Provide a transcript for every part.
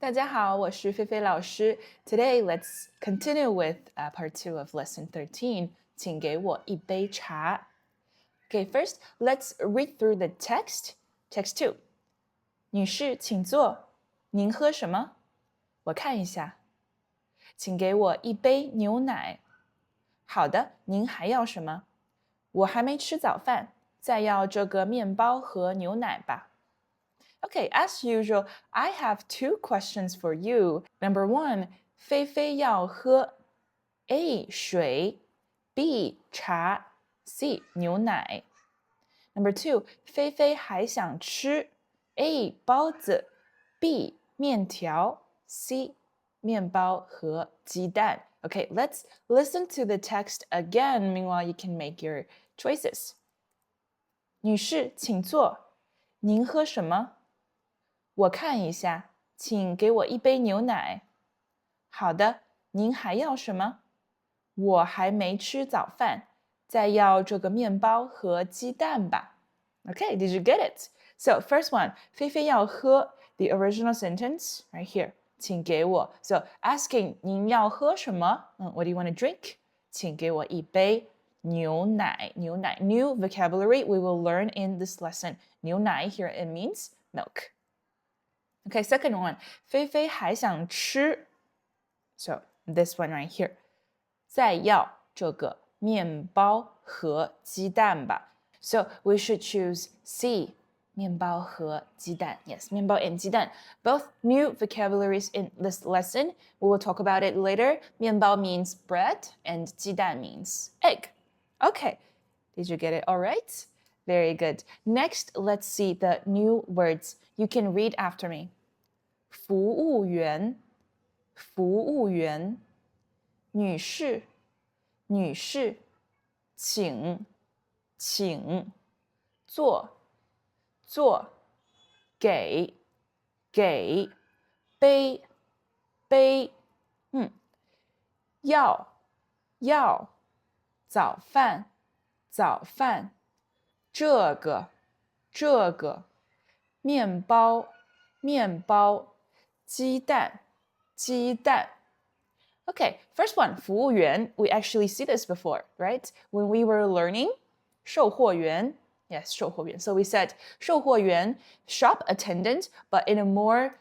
大家好，我是菲菲老师。Today, let's continue with part 2 of lesson 13. 请给我一杯茶。Okay, first, let's read through the text. Text 2. 女士，请坐。您喝什么？我看一下。请给我一杯牛奶。好的，您还要什么？我还没吃早饭，再要这个面包和牛奶吧。Okay, as usual, I have 2 questions for you. Number 1, 菲菲要喝 A. 水 B. 茶 C. 牛奶 Number 2, 菲菲还想吃 A. 包子 B. 面条 C. 面包和鸡蛋 Okay, let's listen to the text again. Meanwhile, you can make your choices. 女士，请坐。您喝什么？我看一下，请给我一杯牛奶。好的，您还要什么？我还没吃早饭，再要这个面包和鸡蛋吧。Okay, did you get it? So first one, 菲菲要喝 the original sentence right here. 请给我 So asking 您要喝什么？What do you want to drink? 请给我一杯牛奶。牛奶 New vocabulary we will learn in this lesson. 牛奶 here it means milk. Okay, second one, 菲菲还想吃 So this one right here. 再要这个面包和鸡蛋吧 So we should choose C, 面包和鸡蛋 Yes, 面包 and 鸡蛋 Both new vocabularies in this lesson. We will talk about it later. 面包 means bread and 鸡蛋 means egg. Okay, did you get it all right? Very good. Next, let's see the new words. You can read after me. 服务员，服务员，女士，女士，请，请，坐，坐，给，给，杯，杯，要，要，早饭，早饭，这个，这个，面包，面包。鸡蛋，鸡蛋。Okay, first one, 服务员. We actually see this before, right? When we were learning, 售货员. Yes, 售货员. So we said 售货员, shop attendant, but in a more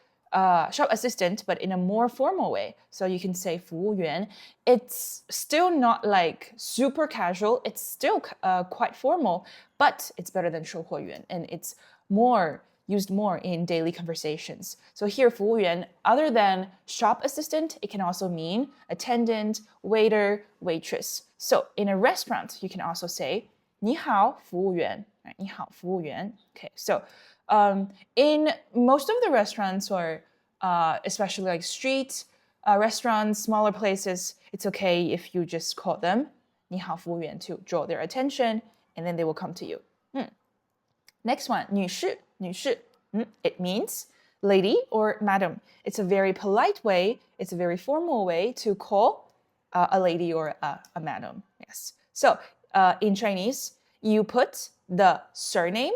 shop assistant, but in a more formal way. So you can say 服务员. It's still not like super casual. It's still quite formal, but it's better than 售货员, and it's used more in daily conversations. So here, 服务员, other than shop assistant, it can also mean attendant, waiter, waitress. So in a restaurant, you can also say 你好，服务员. 你好，服务员. Okay, so in most of the restaurants or especially like street restaurants, smaller places, it's okay if you just call them 你好，服务员 to draw their attention, and then they will come to you. Next one, 女士, 女士. It means lady or madam. It's a very polite way, it's a very formal way to call a lady or a madam. Yes. So in Chinese, you put the surname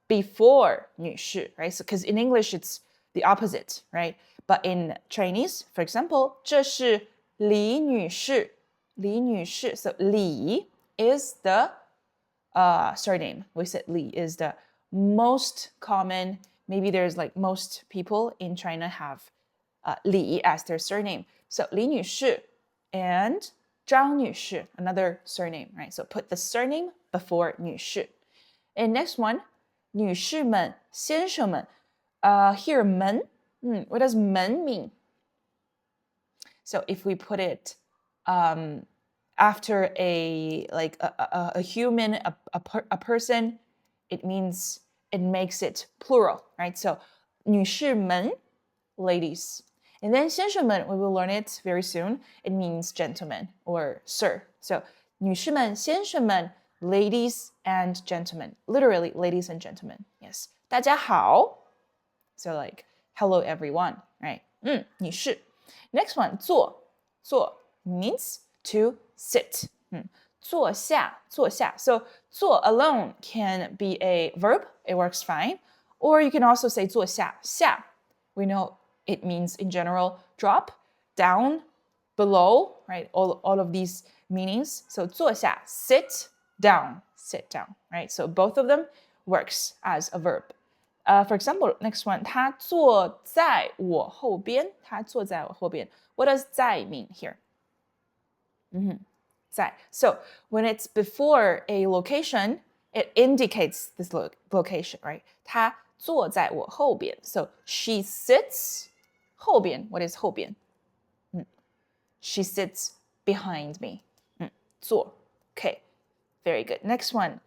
before 女士, right? So because in English it's the opposite, right? But in Chinese, for example, 这是李女士, 李女士. So 李 is the surname. We said 李 is the most common, maybe there's like most people in China have Li as their surname. So 李女士 and 张女士, another surname, right? So put the surname before 女士. And next one, 女士们, 先生们. Here, 们, what does 们 mean? So if we put it after a human, a person, it means it makes it plural, right? So 女士们, ladies. And then 先生们, we will learn it very soon. It means gentlemen or sir. So 女士们, 先生们, ladies and gentlemen. Literally, ladies and gentlemen. Yes. 大家好. So like, hello everyone, right? 女士. Next one, 坐. 坐 means to sit. 坐下, 坐下. So 坐 alone can be a verb. It works fine. Or you can also say 坐下. 下, we know it means in general drop, down, below, right? All of these meanings. So 坐下, sit down, right? So both of them works as a verb. For example, next one, 他坐在我后边. 他坐在我后边. What does 在 mean here? 在. So when it's before a location, it indicates this location, right? 他坐在我后边. So she sits 后边. What is 后边? She sits behind me. 坐. Okay, very good. Next one,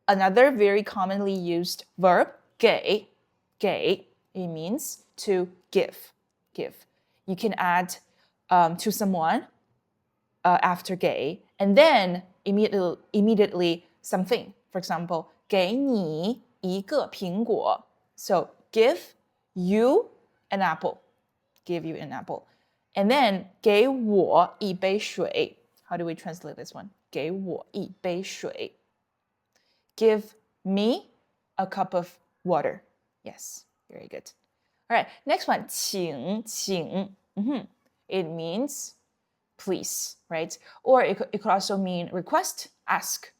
another very commonly used verb, 给. It means to give. You can add to someone after 给, and then immediately something. For example, 给你一个苹果. So give you an apple. Give you an apple. And then 给我一杯水. How do we translate this one? 给我一杯水. Give me a cup of water. Yes, very good. All right, next one, 请. It means please, right? Or it could also mean request, ask.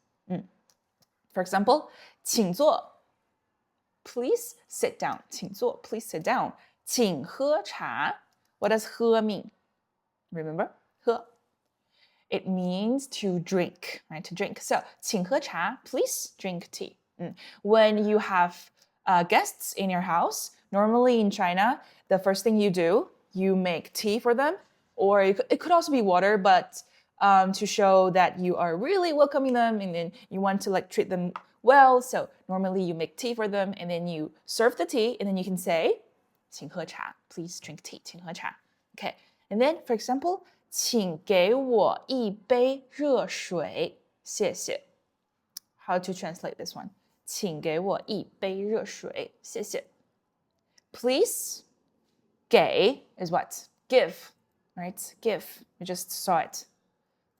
For example, 请坐. Please sit down. 请坐, please sit down. 请喝茶. What does 喝 mean? Remember? 喝. It means to drink, right? To drink. So, 请喝茶, please drink tea. When you have guests in your house, normally in China, the first thing you do, you make tea for them, or it could also be water, but to show that you are really welcoming them and then you want to like treat them well. So normally you make tea for them and then you serve the tea and then you can say, 请喝茶, please drink tea, 请喝茶. Okay, and then for example, 请给我一杯热水, 谢谢. How to translate this one? 请给我一杯热水, 谢谢. Please, 给 is what? Give, right? Give. We just saw it.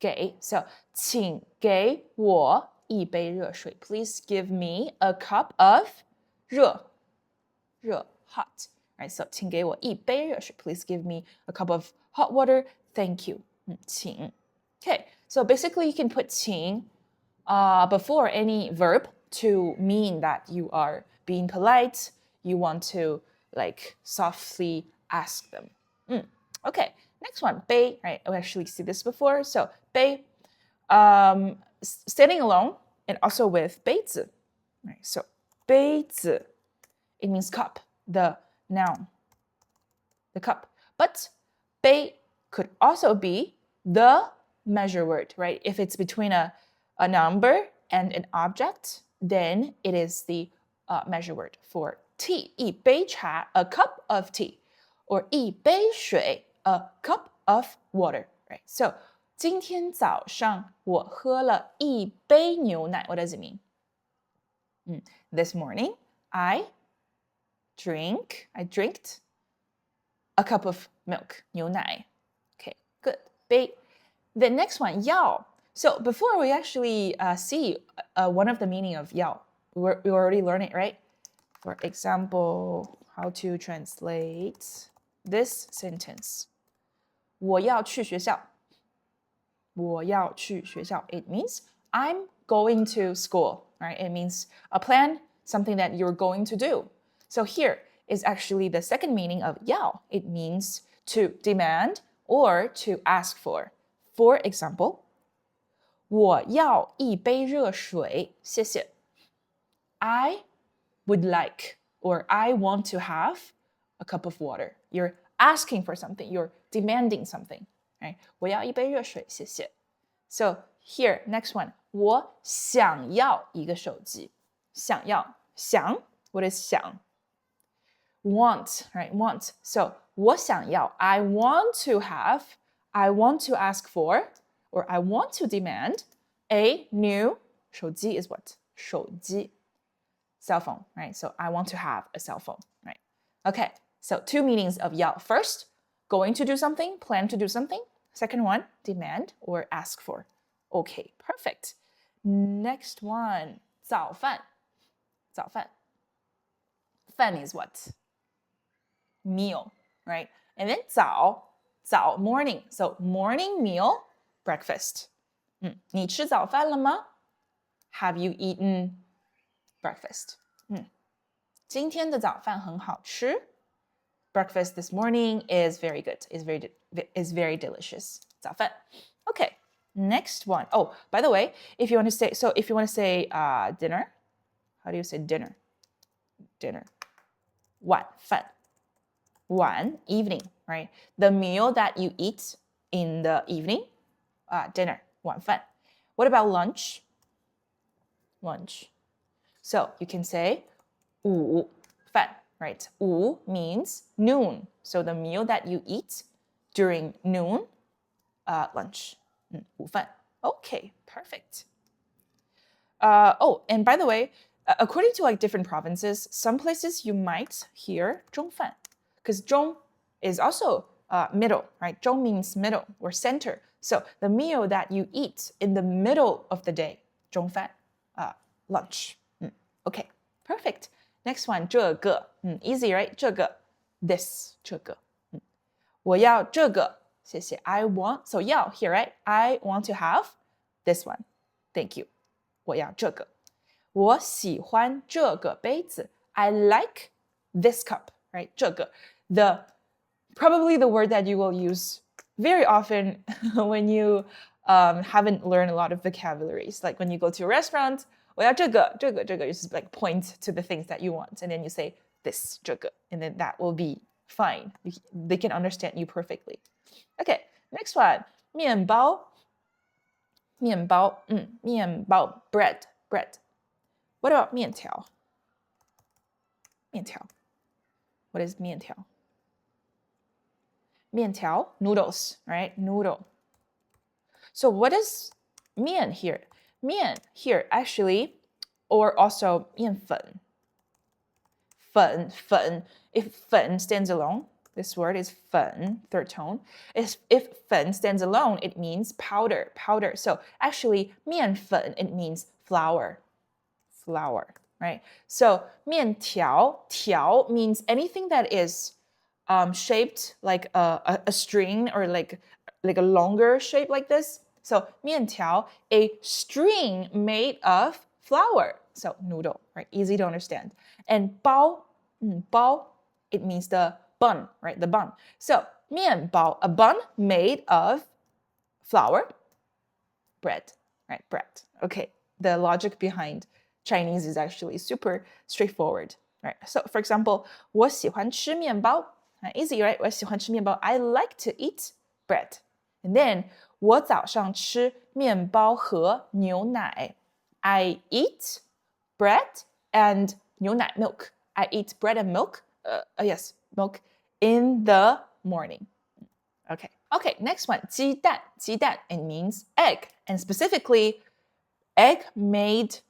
给. So, 请给我一杯热水. Please give me a cup of 热 hot. Right? So, 请给我一杯热水. Please give me a cup of hot water. Thank you. 请. Okay, so basically you can put 请 before any verb to mean that you are being polite, you want to like softly ask them. Okay, next one, 杯, right? We actually see this before. So 杯, standing alone and also with 杯子, right? So 杯子, it means cup, the noun, the cup. But 杯could also be the measure word, right? If it's between a number and an object, then it is the measure word for tea. 一杯茶, a cup of tea. Or 一杯水, a cup of water, right? So 今天早上我喝了一杯牛奶. What does it mean? This morning I drinked a cup of milk, 牛奶. Okay, good. 杯. The next one, 要. So before we actually see one of the meaning of 要, we already learned it, right? For example, how to translate this sentence. 我要去学校. 我要去学校. It means I'm going to school, right? It means a plan, something that you're going to do. So here is actually the second meaning of 要. It means to demand or to ask for. For example, 我要一杯热水, 谢谢. I would like or I want to have a cup of water. You're asking for something, you're demanding something, right? 我要一杯热水, 谢谢. So here, next one. 我想要一个手机. 想要. 想, what is 想? Want, right? Want. So 我想要, I want to have, I want to ask for, or I want to demand a new 手机 is what? 手机. Cell phone, right? So I want to have a cell phone, right? Okay, so two meanings of 要. First, going to do something, plan to do something. Second one, demand or ask for. Okay, perfect. Next one, 早饭. 早饭. Fan is what? Meal, right? And then 早 morning. So morning meal, breakfast. 你吃早饭了吗？ Have you eaten breakfast? 今天的早饭很好吃。Breakfast this morning is very good. Is very delicious. 早饭. Okay, next one. Oh, by the way, if you want to say dinner, how do you say dinner? Dinner. 晚饭. 晚 evening, right? The meal that you eat in the evening, dinner. 晚饭. What about lunch? Lunch. So you can say 午饭, right? 午 means noon. So the meal that you eat during noon, lunch. 午饭. Okay, perfect. Oh, and by the way, according to like different provinces, some places you might hear 中饭, because 中 is also middle, right? 中 means middle or center. So the meal that you eat in the middle of the day, 中饭, lunch. Okay, perfect. Next one, 这个. Easy, right? 这个. This, 这个. 我要这个. 谢谢. I want, so 要 here, right? I want to have this one. Thank you. 我要这个. 我喜欢这个杯子. I like this cup, right? 这个. Probably the word that you will use very often when you haven't learned a lot of vocabularies. Like when you go to a restaurant, 我要这个 just like point to the things that you want. And then you say this, 这个. And then that will be fine. They can understand you perfectly. Okay, next one. 面包. 面包, 面包, bread. What about 面条? 面条. What is 面条? 面条, noodles, right? Noodle. So what is 面 here? 面 here actually, or also 面粉. 粉. If 粉 stands alone, this word is 粉, third tone. If 粉 stands alone, it means powder. So actually, 面粉, it means flour, right? So 面条, 条 means anything that is shaped like a string or like a longer shape like this. So 面条, a string made of flour. So noodle, right? Easy to understand. And 包, 包, it means the bun, right? The bun. So 面包, a bun made of flour, bread, right? Bread. Okay. The logic behind Chinese is actually super straightforward, right? So for example, 我喜欢吃面包. Easy, right? 我喜欢吃面包. I like to eat bread. And then 我早上吃面包和牛奶. I eat bread and 牛奶 milk. I eat bread and milk. Yes, milk in the morning. Okay, next one. 鸡蛋. 鸡蛋, it means egg. And specifically, egg made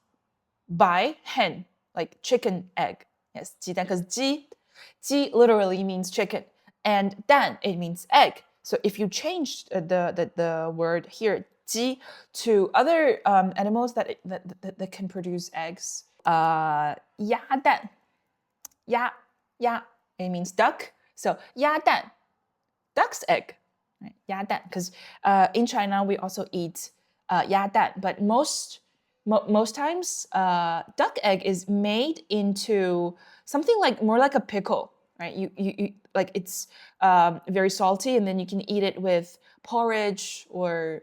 by hen, like chicken egg. Yes, 鸡蛋, because 鸡literally means chicken. And 蛋, it means egg. So if you change the word here, 鸡, to other animals that can produce eggs, 鸭蛋. 鸭, it means duck. So 鸭蛋, duck's egg. Right? 鸭蛋, because in China we also eat 鸭蛋, but most times duck egg is made into something like more like a pickle, right? You like it's very salty, and then you can eat it with porridge or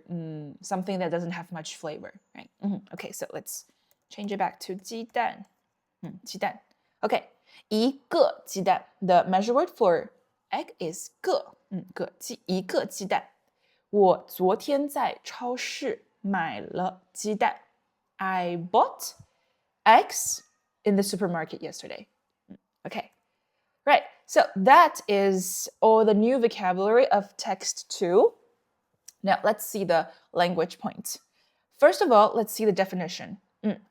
something that doesn't have much flavor, right? Okay, so let's change it back to 鸡蛋. 鸡蛋. Okay, 一个鸡蛋. The measure word for egg is 个. 一个鸡蛋. 我昨天在超市买了鸡蛋. I bought eggs in the supermarket yesterday. Okay, right. So that is all the new vocabulary of text 2. Now let's see the language points. First of all, let's see the definition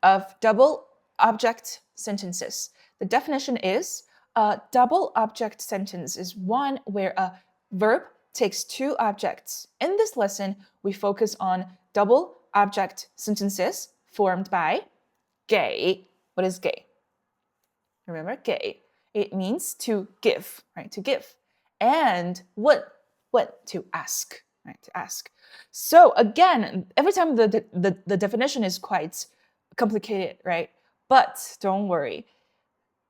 of double object sentences. The definition is a double object sentence is one where a verb takes two objects. In this lesson, we focus on double object sentences formed by 给. What is 给? Remember, 给. It means to give, right? To give. and 问 to ask, right? To ask. So again, every time the definition is quite complicated, right? But don't worry.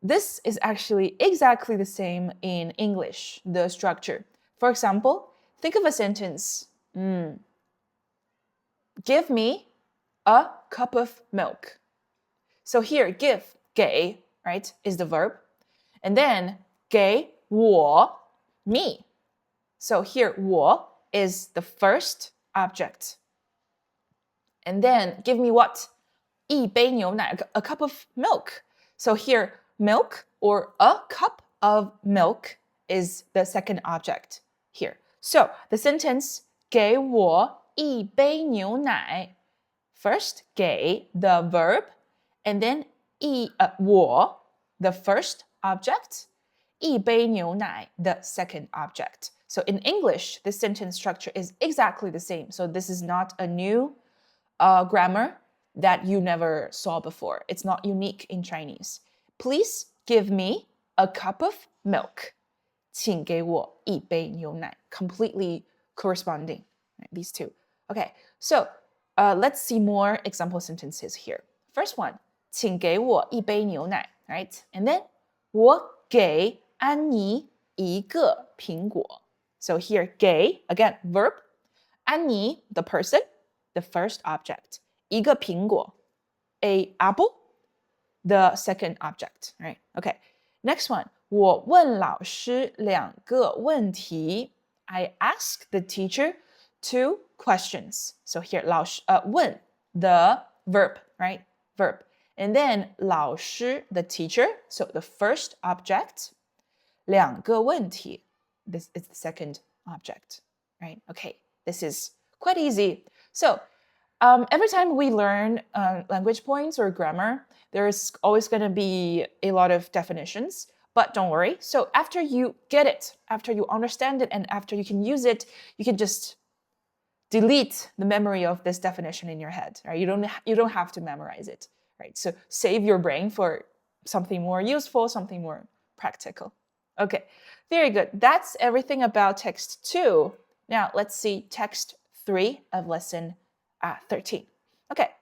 This is actually exactly the same in English, the structure. For example, think of a sentence. Give me a cup of milk. So here, give, 给, right, is the verb. And then 给我, me. So here, 我 is the first object. And then give me what? 一杯牛奶, a cup of milk. So here, milk or a cup of milk is the second object here. So the sentence 给我一杯牛奶. First, 给 the verb, and then 我 the first object, 一杯牛奶 the second object. So in English, this sentence structure is exactly the same. So this is not a new grammar that you never saw before. It's not unique in Chinese. Please give me a cup of milk. 请给我一杯牛奶. Completely corresponding, right? These two. Okay, so let's see more example sentences here. First one, 请给我一杯牛奶, right? And then 我给安妮一个苹果. So here, 给, again, verb. 安妮, the person, the first object. 一个苹果, a apple, the second object, right? Okay. Next one, 我问老师两个问题. I ask the teacher two questions. So here, 问, the verb, right? Verb. And then 老师, the teacher, so the first object. 两个问题, this is the second object, right? Okay, this is quite easy. So every time we learn language points or grammar, there's always going to be a lot of definitions, but don't worry. So after you get it, after you understand it, and after you can use it, you can just delete the memory of this definition in your head, right? You don't have to memorize it, right? So save your brain for something more useful, something more practical. Okay, very good. That's everything about text 2. Now let's see text 3 of lesson 13. Okay.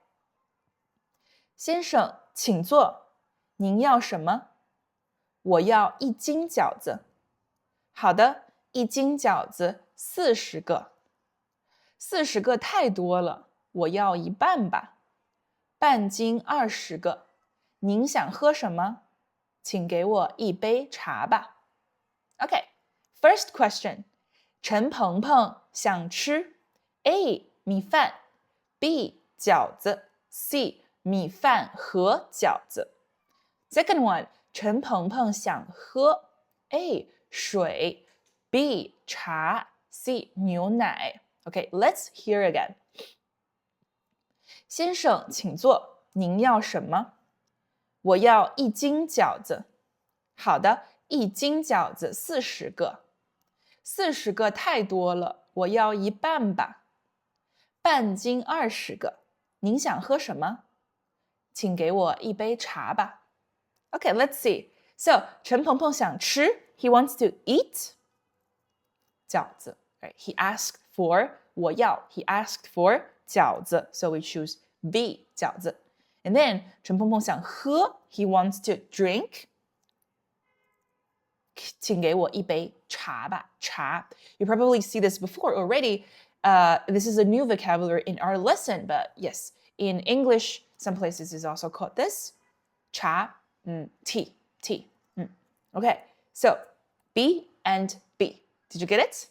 先生，请坐。您要什么？我要一斤饺子。好的，一斤饺子40个。40个太多了，我要一半吧。半斤20个。您想喝什么？请给我一杯茶吧。Okay, first question. 陈鹏鹏想吃 A. 米饭 B. 饺子 C. 米饭和饺子 Second one. 陈鹏鹏想喝 A. 水 B. 茶 C. 牛奶 Okay, let's hear again. 先生，请坐。您要什么？我要一斤饺子。好的。一斤饺子40个。40个太多了，我要一半吧。半斤20个。您想喝什么？请给我一杯茶吧。Okay, let's see. So, 陈鹏鹏想吃 he wants to eat 饺子 right? He asked for 我要 he asked for 饺子 so we choose B 饺子 and then 陈鹏鹏想喝 he wants to drink请给我一杯茶吧，茶. You probably see this before already. This is a new vocabulary in our lesson, but yes, in English, some places is also called this. 茶, tea. Okay, so B and B. Did you get it?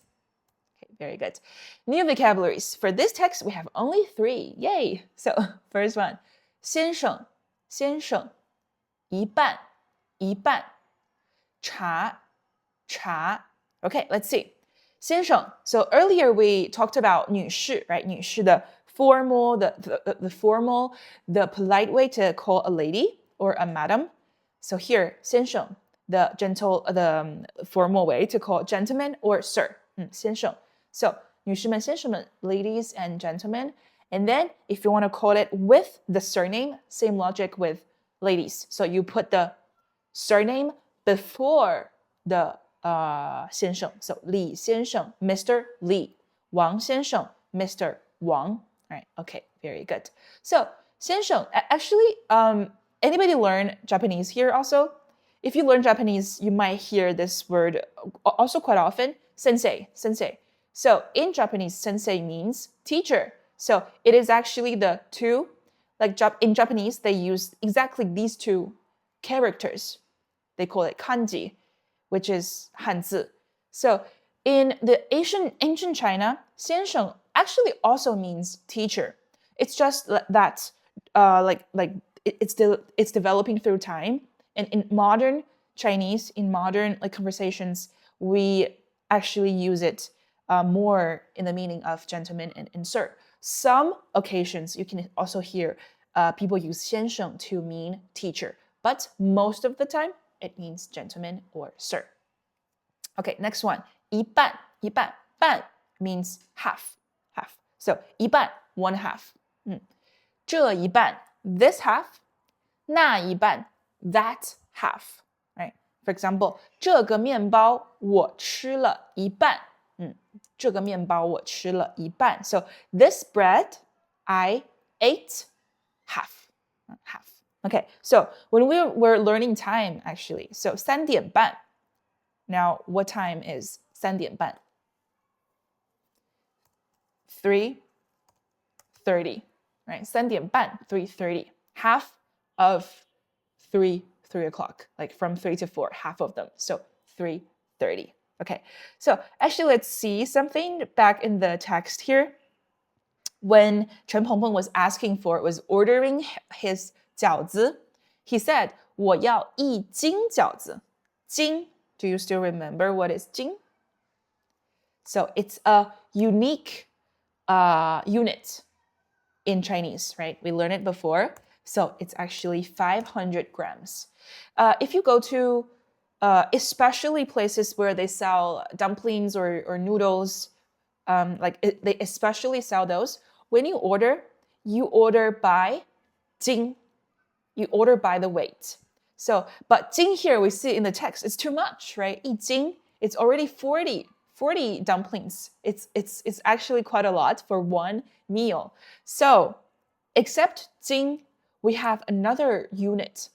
Okay, very good. New vocabularies. For this text, we have only 3. Yay! So, first one. 先生, 一半, 茶 Okay, let's see. 先生 So earlier we talked about 女士 right? 女士 the formal, the formal, the polite way to call a lady or a madam. So here, 先生 the gentle, the formal way to call gentleman or sir. 先生 So 女士们先生们 ladies and gentlemen. And then if you want to call it with the surname, same logic with ladies. So you put the surname before the 先生. So 李先生, Mr. Li. 王先生, Mr. Wang. Right? Okay, very good. So 先生, actually, anybody learn Japanese here also? If you learn Japanese, you might hear this word also quite often, sensei, sensei. So in Japanese, sensei means teacher. So it is actually the two, like in Japanese, they use exactly these two characters. They call it kanji, which is Hanzi. So in the ancient China, 先生 actually also means teacher. It's just that it's developing through time. And in modern Chinese, in modern conversations, we actually use it more in the meaning of gentleman and sir. Some occasions you can also hear people use 先生 to mean teacher, but most of the time it means gentleman or sir. Okay, next one. 一半, 一半, 半 means half. So 一半, one half. 这一半, this half. 那一半, that half. Right? For example, 这个面包我吃了一半. 这个面包我吃了一半. So this bread I ate half. Okay, so when we were learning time actually, so 3点半. Now, what time is 3点半? 3:30, right? 3点半, 3:30. Half of 3 o'clock, like from 3 to 4, half of them. So 3:30. Okay, so actually let's see something back in the text here. When Chen Pengpeng was ordering his 饺子, he said, 我要1斤饺子. 斤, do you still remember what is 斤? So it's a unique unit in Chinese, right? We learned it before. So it's actually 500 grams. If you go to especially places where they sell dumplings or noodles, they especially sell those. When you order by 斤. You order by the weight. So, but 斤 here we see in the text, it's too much, right? 一斤, it's already 40 dumplings. It's actually quite a lot for one meal. So, except 斤, we have another unit,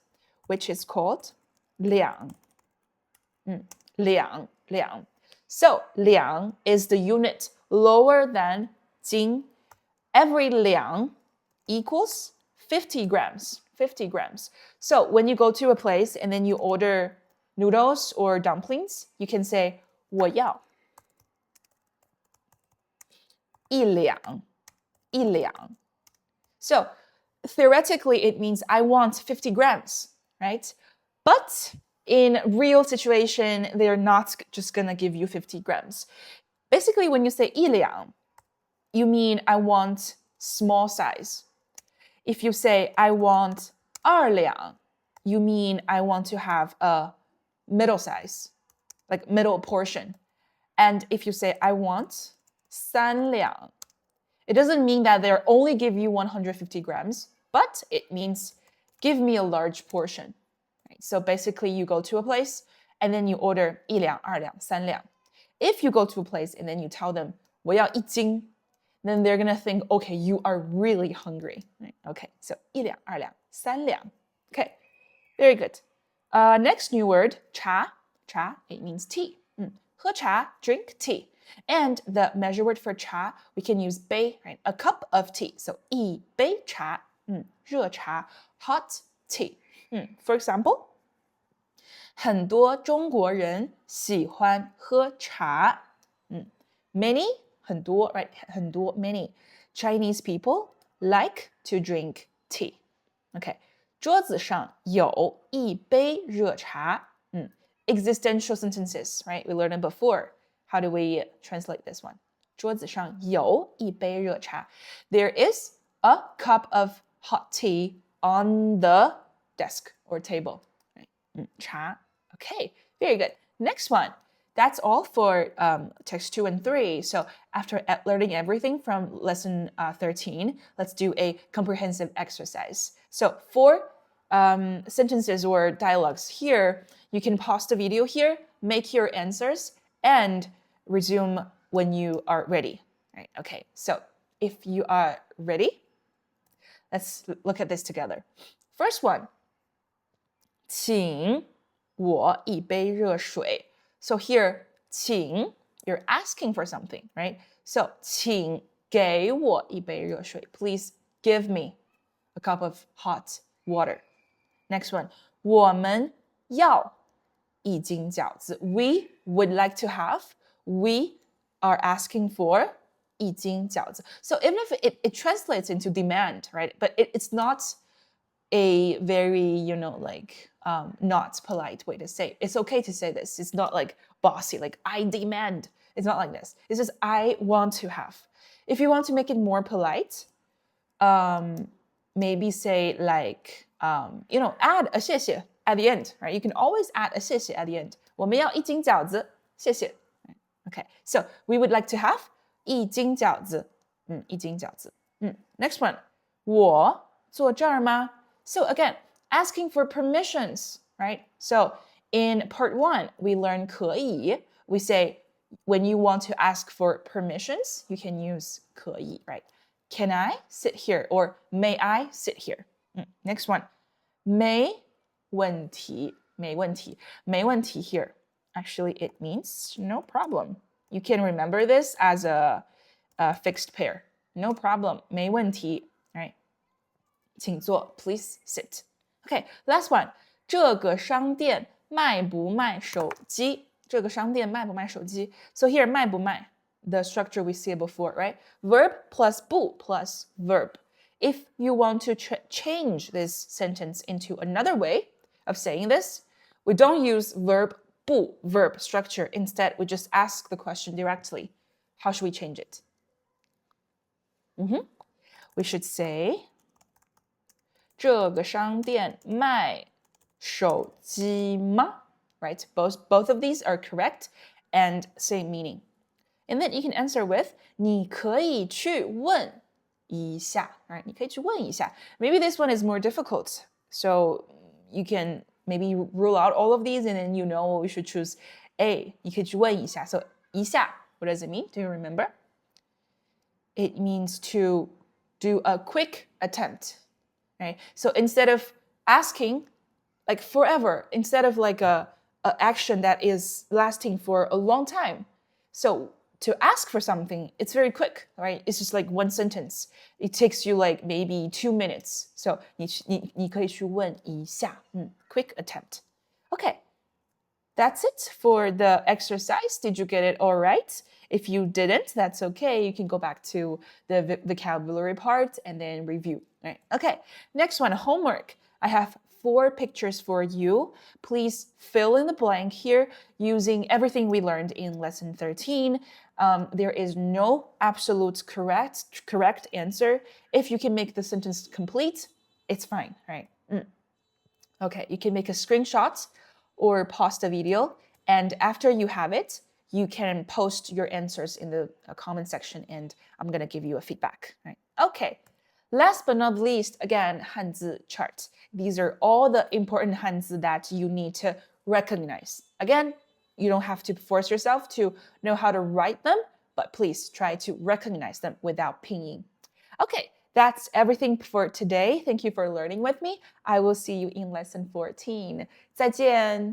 which is called 两. 两. So, 两 is the unit lower than 斤. Every 两 equals 50 grams. 50 grams. So when you go to a place and then you order noodles or dumplings, you can say 我要一两. So theoretically, it means I want 50 grams, right? But in real situation, they're not just gonna give you 50 grams. Basically, when you say 一两, you mean I want small size. If you say, I want 二两, you mean I want to have a middle size, like middle portion. And if you say, I want 三两, it doesn't mean that they'll only give you 150 grams, but it means give me a large portion. Right? So basically, you go to a place and then you order 一两, 二两, 三两. If you go to a place and then you tell them, 我要一斤, then they're going to think, okay, you are really hungry. Right? Okay, so 一两, 二两, 三两. Okay, very good. Next new word, 茶. 茶, it means tea. 喝茶, drink tea. And the measure word for 茶, we can use 杯, right? A cup of tea. So 一杯茶, 热茶, hot tea. For example, 很多中国人喜欢喝茶. Many, 很多, right? 很多, many Chinese people like to drink tea. Okay. 桌子上有一杯热茶. Existential sentences, right? We learned it before. How do we translate this one? 桌子上有一杯热茶. There is a cup of hot tea on the desk or table. Right? 茶. Okay, very good. Next one. That's all for text 2 and 3. So after learning everything from lesson 13, let's do a comprehensive exercise. So for sentences or dialogues here, you can pause the video here, make your answers and resume when you are ready. Right? Okay, so if you are ready, let's look at this together. First one, 请我一杯热水. So here, 请, you're asking for something, right? So 请给我一杯热水. Please give me a cup of hot water. Next one, 我们要一斤饺子. We would like to have, we are asking for 一斤饺子. So even if it translates into demand, right? But it's not a very, not polite way to say it. It's okay to say this. It's not like bossy, like I demand. It's not like this. It's just I want to have. If you want to make it more polite, maybe say like, add a 谢谢 at the end, right? You can always add a 谢谢 at the end. 我们要一斤饺子，谢谢. Okay, so we would like to have 一斤饺子，一斤饺子。Next one, 我坐这儿吗? So again, asking for permissions, right? So in part 1, we learn 可以. We say when you want to ask for permissions, you can use 可以, right? Can I sit here? Or may I sit here? Next one, 没问题, 没问题. 没问题 here. Actually, it means no problem. You can remember this as a fixed pair. No problem, 没问题, right? 请坐, please sit. Okay, last one. 这个商店卖不卖手机? 这个商店卖不卖手机? So here, 卖不卖, the structure we see before, right? Verb plus 不 plus verb. If you want to change this sentence into another way of saying this, we don't use verb 不 verb structure. Instead, we just ask the question directly. How should we change it? We should say 这个商店卖手机吗? Right? Both of these are correct and same meaning. And then you can answer with 你可以去问一下. Right? 你可以去问一下. Maybe this one is more difficult. So you can maybe rule out all of these and then you know we should choose A. 你可以去问一下. So 一下, what does it mean? Do you remember? It means to do a quick attempt. Right? So instead of asking like forever, instead of like a action that is lasting for a long time. So to ask for something, it's very quick, right? It's just like one sentence. It takes you like maybe 2 minutes. So 你可以去问一下, quick attempt. Okay, that's it for the exercise. Did you get it all right? If you didn't, that's okay. You can go back to the vocabulary part and then review. Right? Okay, next one, homework. I have 4 pictures for you. Please fill in the blank here using everything we learned in lesson 13. There is no absolute correct answer. If you can make the sentence complete, it's fine, right? Okay, you can make a screenshot or pause the video, and after you have it, you can post your answers in the comment section, and I'm gonna give you a feedback, right? Okay. Last but not least, again, Hanzi Chart. These are all the important Hanzi that you need to recognize. Again, you don't have to force yourself to know how to write them, but please try to recognize them without pinyin. Okay, that's everything for today. Thank you for learning with me. I will see you in lesson 14. 再见.